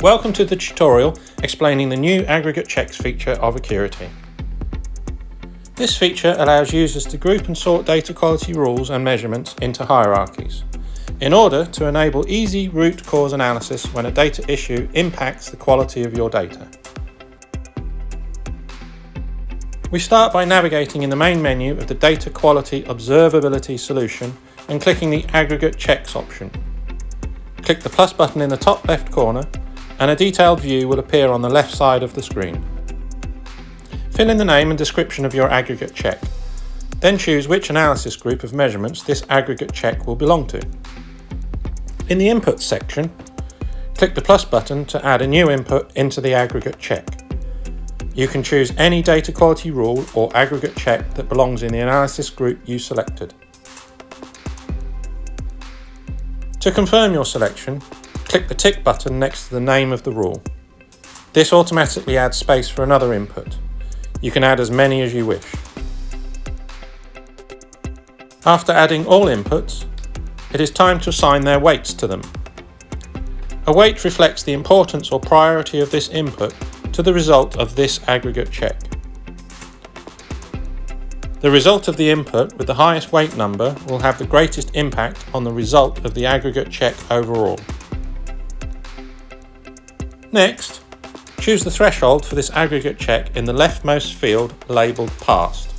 Welcome to the tutorial explaining the new aggregate checks feature of Accurity. This feature allows users to group and sort data quality rules and measurements into hierarchies in order to enable easy root cause analysis when a data issue impacts the quality of your data. We start by navigating in the main menu of the Data Quality Observability solution and clicking the Aggregate Checks option. Click the plus button in the top left corner and a detailed view will appear on the left side of the screen. Fill in the name and description of your aggregate check. Then choose which analysis group of measurements this aggregate check will belong to. In the Inputs section, click the plus button to add a new input into the aggregate check. You can choose any data quality rule or aggregate check that belongs in the analysis group you selected. To confirm your selection, click the tick button next to the name of the rule. This automatically adds space for another input. You can add as many as you wish. After adding all inputs, it is time to assign their weights to them. A weight reflects the importance or priority of this input to the result of this aggregate check. The result of the input with the highest weight number will have the greatest impact on the result of the aggregate check overall. Next, choose the threshold for this aggregate check in the leftmost field labelled Passed.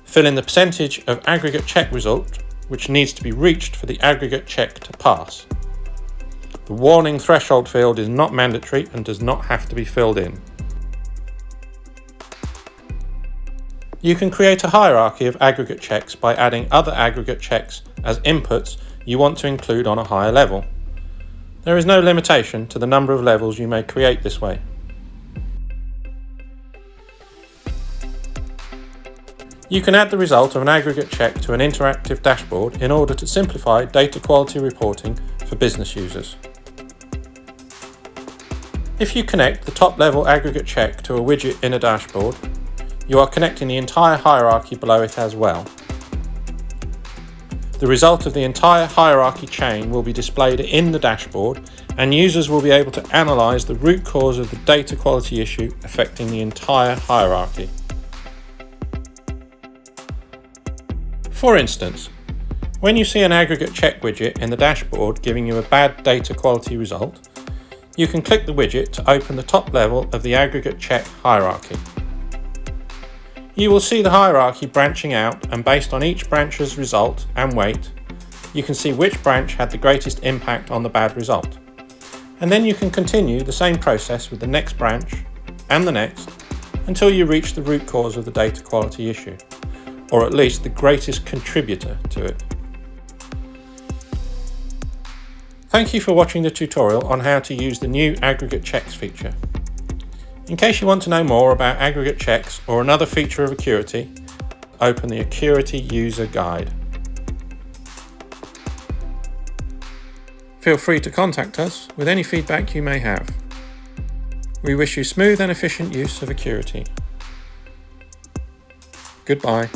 Fill in the percentage of aggregate check result which needs to be reached for the aggregate check to pass. The warning threshold field is not mandatory and does not have to be filled in. You can create a hierarchy of aggregate checks by adding other aggregate checks as inputs you want to include on a higher level. There is no limitation to the number of levels you may create this way. You can add the result of an aggregate check to an interactive dashboard in order to simplify data quality reporting for business users. If you connect the top-level aggregate check to a widget in a dashboard, you are connecting the entire hierarchy below it as well. The result of the entire hierarchy chain will be displayed in the dashboard and users will be able to analyse the root cause of the data quality issue affecting the entire hierarchy. For instance, when you see an aggregate check widget in the dashboard giving you a bad data quality result, you can click the widget to open the top level of the aggregate check hierarchy. You will see the hierarchy branching out, and based on each branch's result and weight, you can see which branch had the greatest impact on the bad result. And then you can continue the same process with the next branch and the next until you reach the root cause of the data quality issue, or at least the greatest contributor to it. Thank you for watching the tutorial on how to use the new aggregate checks feature. In case you want to know more about aggregate checks or another feature of Accurity, open the Accurity User Guide. Feel free to contact us with any feedback you may have. We wish you smooth and efficient use of Accurity. Goodbye.